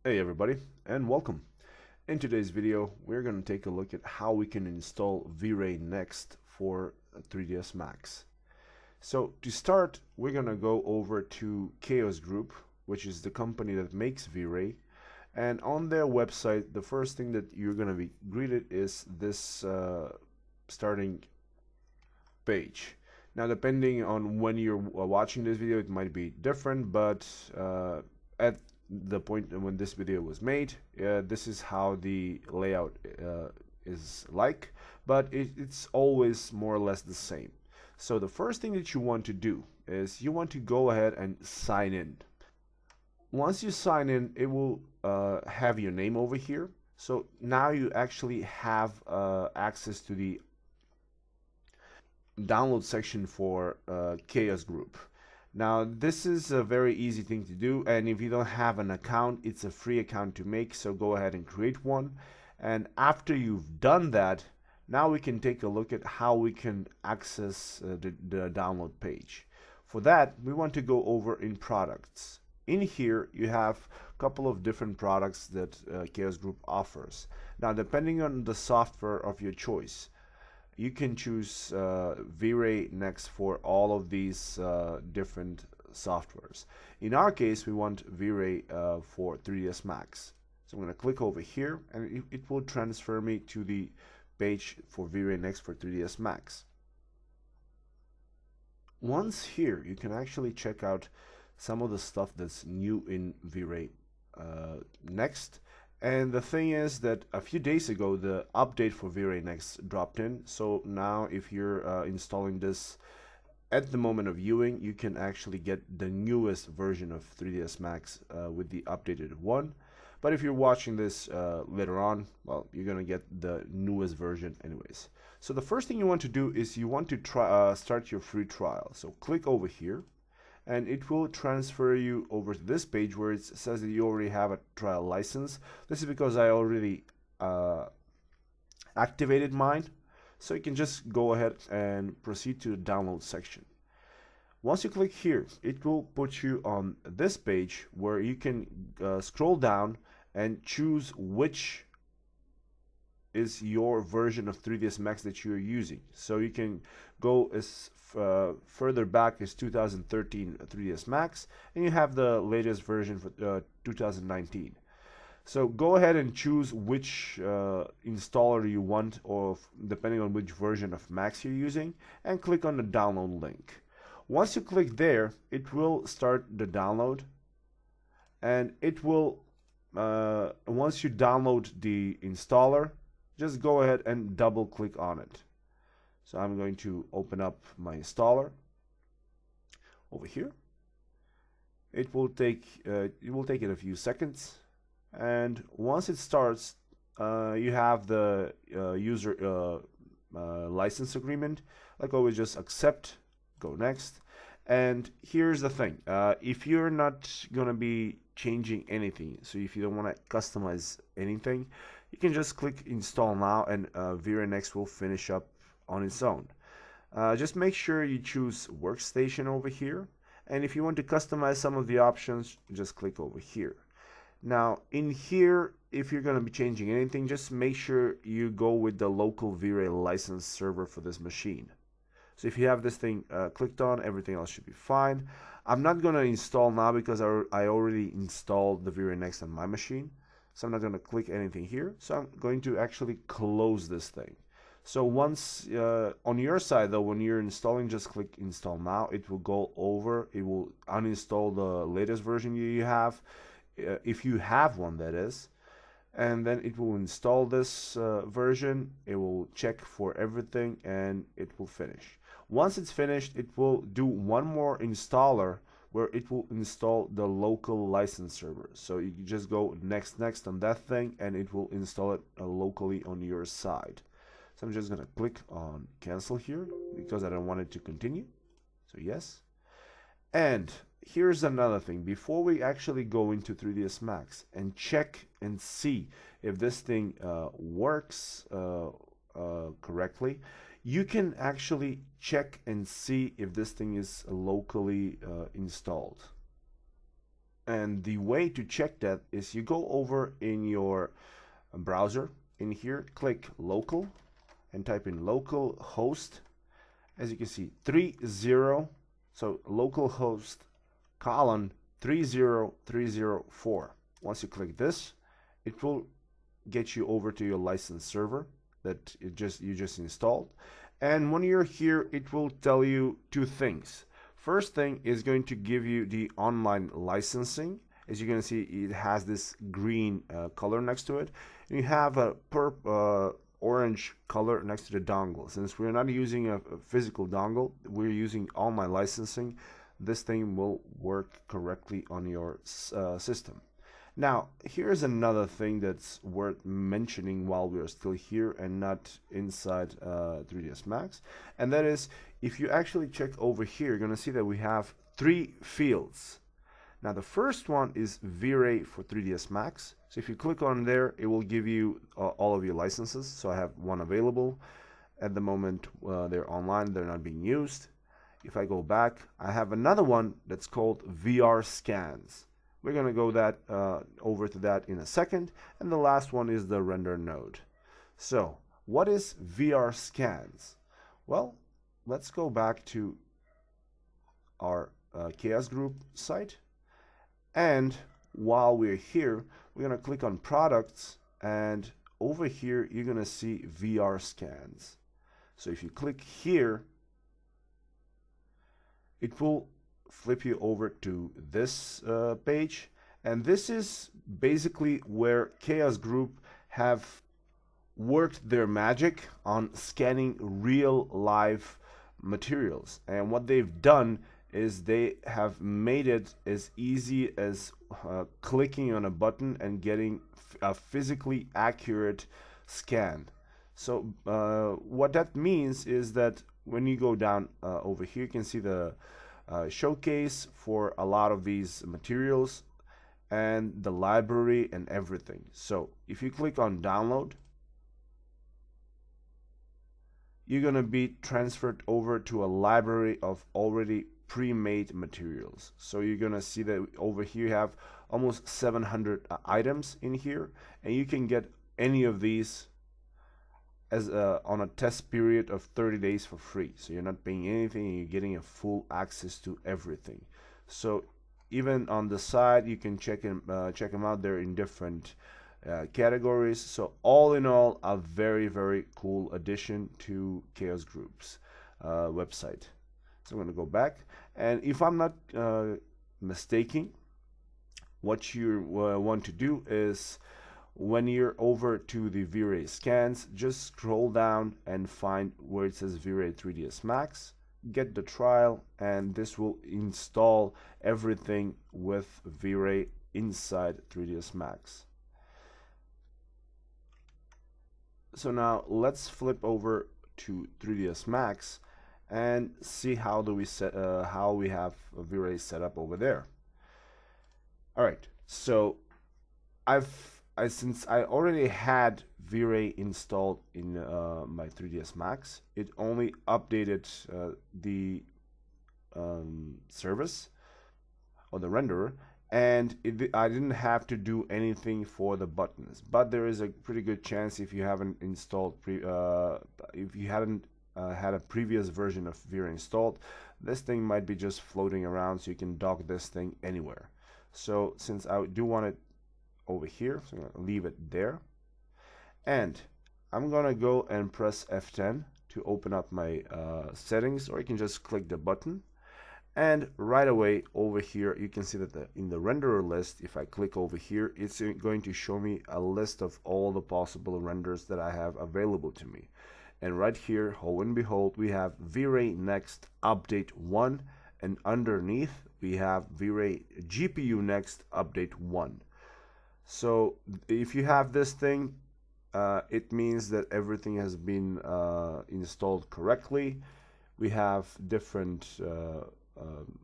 Hey everybody, and welcome. In today's video, we're going to take a look at how we can install Vray next for 3ds Max. So to start, we're going to go over to Chaos Group, which is the company that makes Vray. And on their website, the first thing that you're going to be greeted is this starting page. Now, depending on when you're watching this video, it might be different, but at the point when this video was made, this is how the layout is like, but it's always more or less the same. So the first thing that you want to do is you want to go ahead and sign in. Once you sign in, it will have your name over here. So now you actually have access to the download section for Chaos Group. Now this is a very easy thing to do, and if you don't have an account, it's a free account to make, so go ahead and create one. And after you've done that, now we can take a look at how we can access the download page. For that, we want to go over in products. In here you have a couple of different products that Chaos Group offers. Now depending on the software of your choice, you can choose Vray next for all of these different softwares. In our case, we want Vray for 3ds Max. So I'm going to click over here, and it will transfer me to the page for Vray next for 3ds Max. Once here, you can actually check out some of the stuff that's new in Vray next. And the thing is that a few days ago, the update for Vray next dropped in. So now if you're installing this at the moment of viewing, you can actually get the newest version of 3ds Max with the updated one. But if you're watching this later on, well, you're going to get the newest version anyways. So the first thing you want to do is you want to start your free trial. So click over here, and it will transfer you over to this page where it says that you already have a trial license. This is because I already activated mine, so you can just go ahead and proceed to the download section. Once you click here, it will put you on this page where you can scroll down and choose which is your version of 3ds Max that you're using. So you can go as further back as 2013 3ds Max, and you have the latest version for 2019. So go ahead and choose which installer you want, or depending on which version of Max you're using, and click on the download link. Once you click there, it will start the download, and it will once you download the installer, just go ahead and double click on it. So I'm going to open up my installer over here. It will take it a few seconds, and once it starts, you have the user license agreement. Like always, just accept, go next. And here's the thing: if you're not gonna be changing anything, so if you don't want to customize anything, you can just click install now, and Vray next will finish up on its own. Just make sure you choose workstation over here, and if you want to customize some of the options, just click over here. Now in here, if you're going to be changing anything, just make sure you go with the local Vray license server for this machine. So if you have this thing clicked on, everything else should be fine. I'm not going to install now because I already installed the Vray next on my machine. So I'm not going to click anything here. So I'm going to actually close this thing. So once on your side though, when you're installing, just click install now. It will go over. It will uninstall the latest version you have, if you have one, that is. And then it will install this version. It will check for everything, and it will finish. Once it's finished, it will do one more installer where it will install the local license server. So you just go next on that thing, and it will install it locally on your side. So I'm just going to click on cancel here because I don't want it to continue. So yes. And here's another thing. Before we actually go into 3ds Max and check and see if this thing works correctly, you can actually check and see if this thing is locally installed. And the way to check that is you go over in your browser. In here, click local and type in local host. As you can see, 30, so localhost colon 30304. Once you click this, it will get you over to your license server that you just installed. And when you're here, it will tell you two things. First thing is going to give you the online licensing. As you're going to see, it has this green color next to it. And you have a orange color next to the dongle. Since we're not using a physical dongle, we're using online licensing. This thing will work correctly on your system. Now, here's another thing that's worth mentioning while we're still here and not inside 3ds Max, and that is, if you actually check over here, you're going to see that we have 3 fields. Now, the first one is Vray for 3ds Max. So if you click on there, it will give you all of your licenses. So I have one available. At the moment, they're online, they're not being used. If I go back, I have another one that's called VRscans. We're going to go over to that in a second. And the last one is the render node. So what is VRscans? Well, let's go back to our Chaos Group site. And while we're here, we're going to click on products. And over here, you're going to see VRscans. So if you click here, it will flip you over to this page, and this is basically where Chaos Group have worked their magic on scanning real live materials. And what they've done is they have made it as easy as clicking on a button and getting a physically accurate scan. So what that means is that when you go down over here, you can see the showcase for a lot of these materials and the library and everything. So if you click on download, you're going to be transferred over to a library of already pre-made materials. So you're going to see that over here you have almost 700 items in here, and you can get any of these as on a test period of 30 days for free. So you're not paying anything and you're getting a full access to everything. So even on the side, you can check them out. They're in different categories. So all in all, a very, very cool addition to Chaos Group's website. So I'm going to go back, and if I'm not mistaken, what you want to do is, when you're over to the VRscans, just scroll down and find where it says Vray 3ds Max, get the trial, and this will install everything with Vray inside 3ds Max. So now let's flip over to 3ds Max and see how we have Vray set up over there. All right, so since I already had Vray installed in my 3ds Max, it only updated the service or the renderer, and I didn't have to do anything for the buttons. But there is a pretty good chance, if you haven't installed if you hadn't had a previous version of Vray installed, this thing might be just floating around, so you can dock this thing anywhere. So since I do want it over here, so I'm going to leave it there, and I'm going to go and press F10 to open up my settings, or you can just click the button, and right away over here you can see that in the renderer list, if I click over here, it's going to show me a list of all the possible renders that I have available to me. And right here, lo and behold, we have Vray Next Update 1, and underneath we have Vray GPU Next Update 1. So if you have this thing, it means that everything has been installed correctly. We have different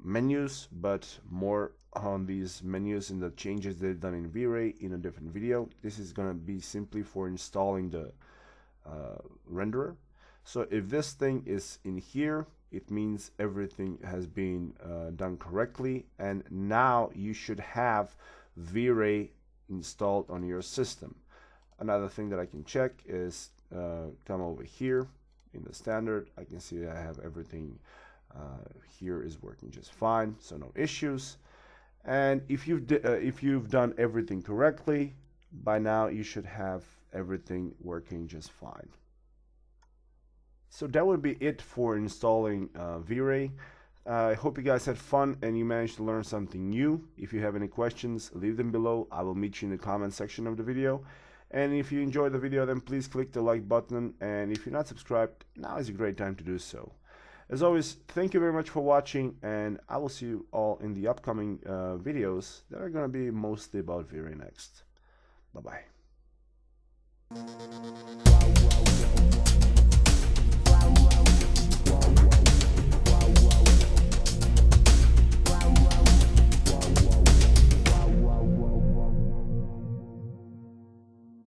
menus, but more on these menus and the changes they've done in Vray in a different video. This is going to be simply for installing the renderer. So if this thing is in here, it means everything has been done correctly, and now you should have Vray installed on your system. Another thing that I can check is come over here in the standard. I can see I have everything here is working just fine, so no issues. And if you've done everything correctly, by now you should have everything working just fine. So that would be it for installing Vray. I hope you guys had fun and you managed to learn something new. If you have any questions, leave them below. I will meet you in the comment section of the video. And if you enjoyed the video, then please click the like button. And if you're not subscribed, now is a great time to do so. As always, thank you very much for watching, and I will see you all in the upcoming videos that are going to be mostly about Vray next. Bye-bye.